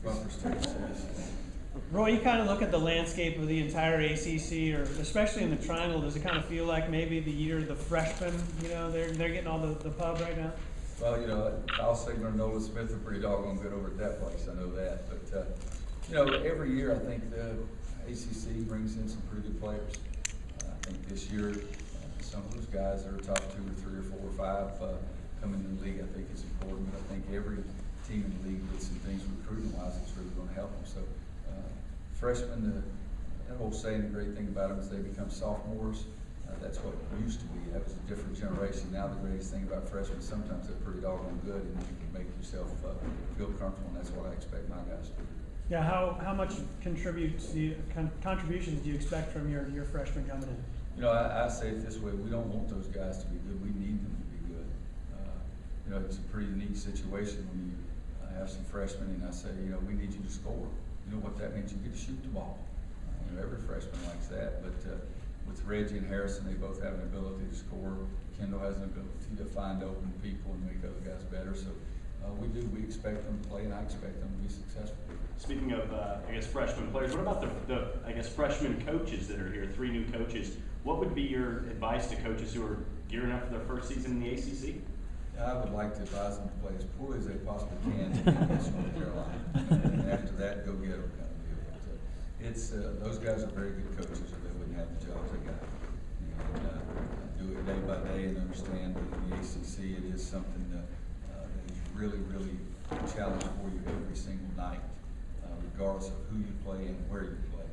bumper stickers. Yes. Roy, you kind of look at the landscape of the entire ACC, or especially in the Triangle. Does it kind of feel like maybe the year of the freshmen? You know, they're getting all the pub right now. Well, you know, Kyle Sigler and Nolan Smith are pretty doggone good over at that place. I know that. But you know, every year I think the ACC brings in some pretty good players. I think this year some of those guys that are top 2 or 3 or 4 or 5 coming in the league, I think is important. But I think every team in the league with some things recruiting-wise that's really going to help them. So freshmen, that whole saying, the great thing about them is they become sophomores. That's what it used to be. That was a different generation. Now the greatest thing about freshmen, sometimes they're pretty doggone good, and you can make yourself feel comfortable, and that's what I expect my guys to do. Yeah, how much contributions do you expect from your freshmen coming in? You know, I say it this way: we don't want those guys to be good. We need them to be good. You know, it's a pretty neat situation when you have some freshmen, and I say, you know, we need you to score. You know what that means? You get to shoot the ball. You know, every freshman likes that, but with Reggie and Harrison, they both have an ability to score. Kendall has an ability to find open people and make other guys better. So we expect them to play, and I expect them to be successful. Speaking of, I guess, freshman players, what about the I guess, freshman coaches that are here, 3 new coaches? What would be your advice to coaches who are gearing up for their first season in the ACC? I would like to advise them to play as poorly as they possibly can against North Carolina. And after that, go get them kind of deal. But it's those guys are very good coaches, or they wouldn't have the jobs they got. And do it day by day and understand that in the ACC it is something that is really, really a challenge for you every single night, regardless of who you play and where you play.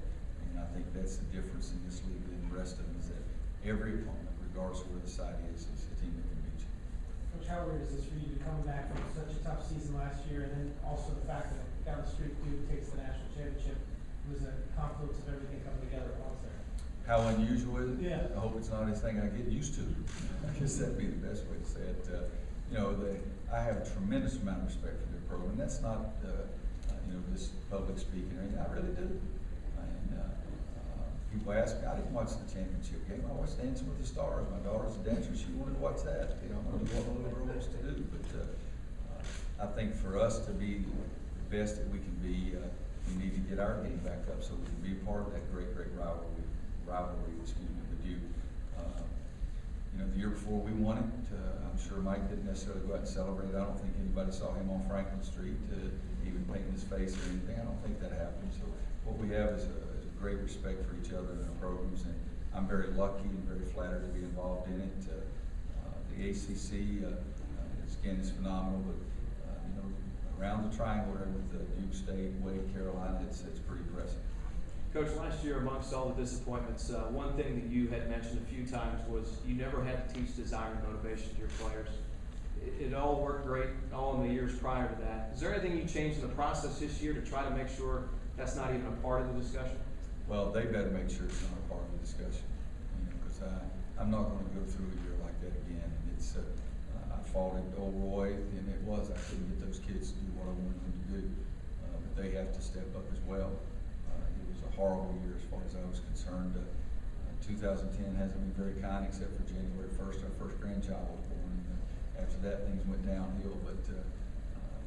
And I think that's the difference in this league than the rest of them, is that every opponent, regardless of where the side is a team that can beat you. Coach, how weird is this for you to come back from such a tough season last year, and then also the fact that down the street Duke takes the national championship? It was a confluence of everything coming together at once there. How unusual is it? Yeah. I hope it's not anything I get used to. I guess that'd be the best way to say it. You know, I have a tremendous amount of respect for their program. That's not, you know, just public speaking or anything. I really do. And people ask me, I didn't watch the championship game. I watched Dancing with the Stars. My daughter's a dancer. She wanted to watch that. You know, I wanted to do what my little girl wants to do. But I think for us to be the best that we can be, we need to get our game back up so we can be a part of that great rivalry with Duke. You know, the year before we won it, I'm sure Mike didn't necessarily go out and celebrate. I don't think anybody saw him on Franklin Street even painting his face or anything. I don't think that happened. So what we have is a great respect for each other and our programs, and I'm very lucky and very flattered to be involved in it. The ACC is phenomenal, but you know, around the triangle there with Duke State, Wade, Carolina, it's pretty impressive. Coach, last year amongst all the disappointments, one thing that you had mentioned a few times was you never had to teach desire and motivation to your players. It all worked great all in the years prior to that. Is there anything you changed in the process this year to try to make sure that's not even a part of the discussion? Well, they better make sure it's not a part of the discussion, you know, because I'm not going to go through a year like that again. And it's I faulted old Roy, and it was I couldn't get those kids to do what I wanted them to do, but they have to step up as well. It was a horrible year as far as I was concerned. 2010 hasn't been very kind, except for January 1st, our first grandchild was born. And after that, things went downhill. But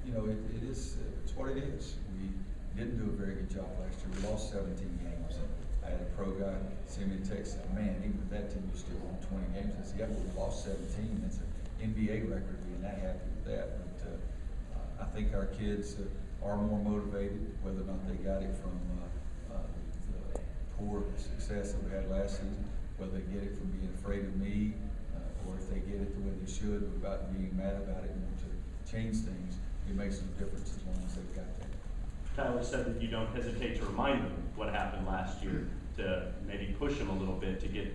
you know, it's what it is. We didn't do a very good job last year. We lost 17 games. And I had a pro guy send me a text and said, "Man, even with that team, you still won 20 games." I said, "Yeah, but we lost 17. That's an NBA record. Being that happy with that." But I think our kids are more motivated, whether or not they got it from the poor success that we had last season, whether they get it from being afraid of me, or if they get it the way they should without being mad about it and want to change things. It makes no difference as long as they've got that. Tyler said that you don't hesitate to remind them what happened last year, to maybe push them a little bit to get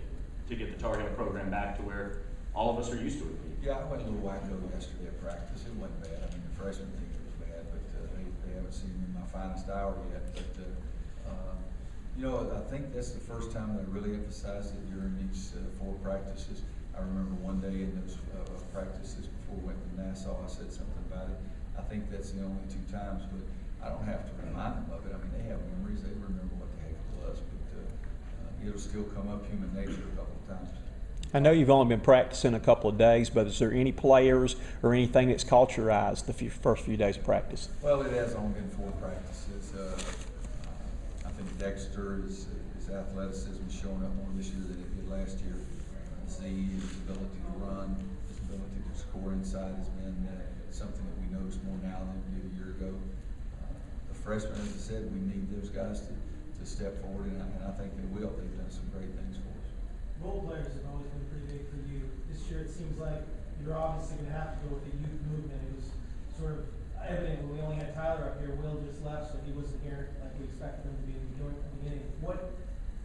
the Tar Heel program back to where all of us are used to it. Yeah, I went a little wacko yesterday at practice. It wasn't bad. I mean, the freshmen think it was bad, but they haven't seen me in my finest hour yet. But you know, I think that's the first time they really emphasized it during these 4 practices. I remember one day in those practices before we went to Nassau, I said something about it. I think that's the only 2 times, but I don't have to remind them of it. I mean, they have memories. They remember what the heck it was, but it'll still come up, human nature, a couple of times. I know you've only been practicing a couple of days, but is there any players or anything that's caught your eyes the first few days of practice? Well, it has only been 4 practices. I think Dexter, his athleticism is showing up more this year than it did last year. Z, his ability to run, his ability to score inside has been something that we notice more now than we did a year ago. The freshmen, as I said, we need those guys to step forward, and I think they will. They've done some great things for us. Role players have always been pretty big for you. This year it seems like you're obviously going to have to go with the youth movement. It was sort of evident when we only had Tyler up here. Will just left, so he wasn't here like we expected him to be at the beginning. What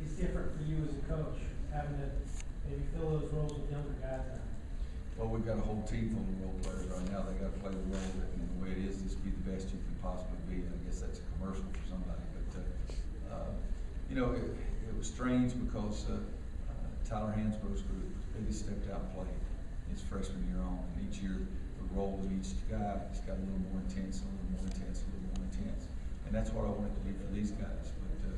is different for you as a coach, having to maybe fill those roles with younger guys now? Well, we've got a whole team full of role players right now. They got to play the role that, and the way it is, just be the best you can possibly be. I guess that's a commercial for somebody, but you know, it was strange because Tyler Hansborough's group, they just stepped out and played his freshman year on, and each year the role of each guy just got a little more intense, a little more intense, a little more intense, and that's what I want it to be for these guys. But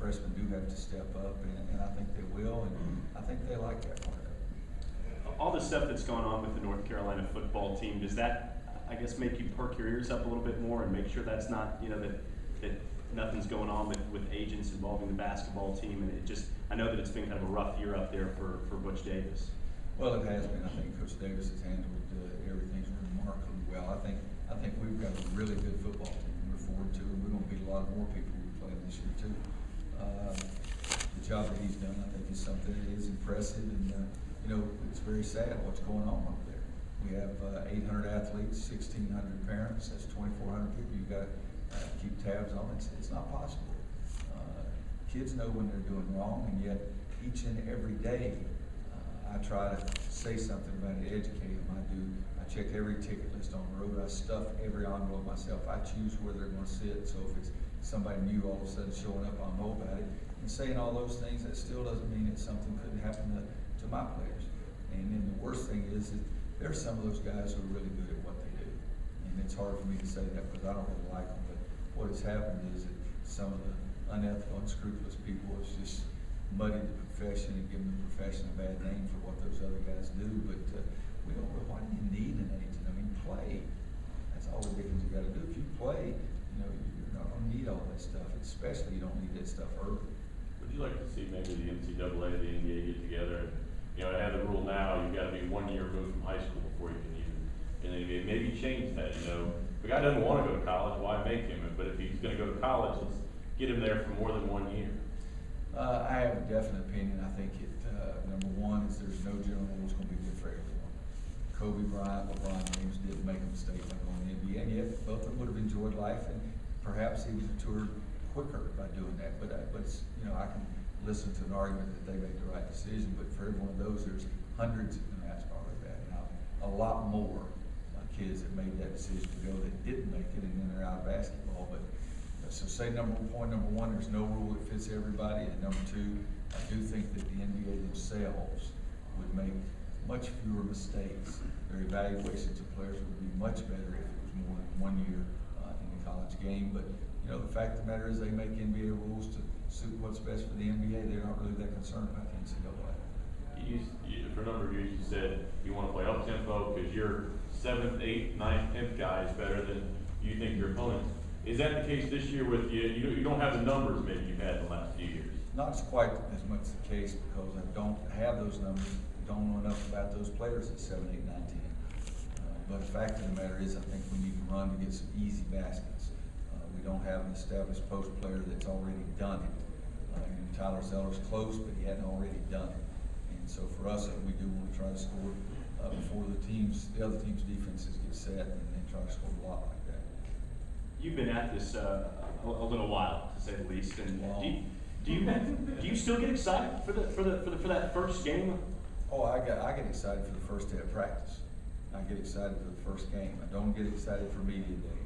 freshmen do have to step up, and I think they will, and I think they like that part of it. All the stuff that's gone on with the North Carolina football team, does that, I guess, make you perk your ears up a little bit more and make sure that's not, you know, that nothing's going on with agents involving the basketball team? And it just, I know that it's been kind of a rough year up there for Butch Davis. Well, it has been. I think Coach Davis has handled everything remarkably well. I think we've got a really good football team to look forward to, and we're going to beat a lot more people we play this year too. The job that he's done, I think, is something that is impressive, and you know, it's very sad what's going on up there. We have 800 athletes, 1,600 parents. That's 2,400 people you got to keep tabs on. It's not possible. Kids know when they're doing wrong, and yet each and every day I try to say something about it, educate them. I check every ticket list on the road. I stuff every envelope myself. I choose where they're going to sit. So if it's somebody new all of a sudden showing up, I'll know about it. And saying all those things, that still doesn't mean that something couldn't happen to my players. And then the worst thing is that there are some of those guys who are really good at what they do. And it's hard for me to say that because I don't really like them. But what has happened is that some of the unethical, unscrupulous people have just muddied the profession and given the profession a bad name for what those other guys do. But we don't really, why do you need an agent? I mean, play. That's all the difference you got to do. If you play, you know, you're not going to need all that stuff. Especially you don't need that stuff early. Would you like to see maybe the NCAA, the NBA get together and, you know, have the rule now, you've got to be 1 year removed from high school before you can even, and then maybe change that, you know. If a guy doesn't want to go to college, why make him? But if he's going to go to college, let's get him there for more than 1 year. I have a definite opinion. I think number one is there's no general rule that's going to be good for everyone. Kobe Bryant, LeBron James did make a mistake by going to the NBA, and yet both of them would have enjoyed life, and perhaps he would have toured quicker by doing that. But you know, I can listen to an argument that they made the right decision. But for every one of those, there's hundreds in NASCAR like that, and a lot more kids that made that decision to go that didn't make it, and then they're out of basketball. But so say point number one, there's no rule that fits everybody, and number two, I do think that the NBA themselves would make much fewer mistakes. Their evaluations of players would be much better if it was more than 1 year in the college game. But you know, the fact of the matter is they make NBA rules to suit what's best for the NBA. They're not really that concerned about the NCAA. For a number of years, you said you want to play up tempo because your 7th, 8th, 9th, 10th guy is better than you think your opponent. Is that the case this year with you? You don't have the numbers maybe you've had the last few years. Not quite as much the case because I don't have those numbers. Don't know enough about those players at 7, 8, 9, 10. But the fact of the matter is, I think we need to run to get some easy baskets. We don't have an established post player that's already done it. Tyler Zeller's close, but he hadn't already done it. And so for us, we do want to try to score before the other team's defenses get set, and try to score a lot like that. You've been at this a little while, to say the least. And do you still get excited for that first game? Oh, I get excited for the first day of practice. I get excited for the first game. I don't get excited for media day.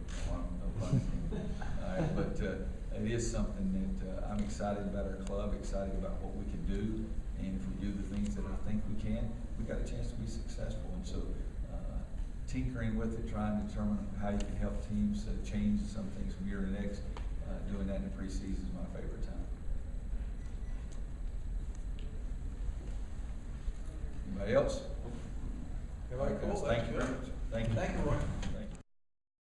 But it is something that I'm excited about our club, excited about what we can do, and if we do the things that I think we can, we got a chance to be successful. And so, tinkering with it, trying to determine how you can help teams change some things from year to next, doing that in the preseason is my favorite time. Anybody else? Everybody All right, guys, cool? thank you very much. Thank you. Thank you, Roy.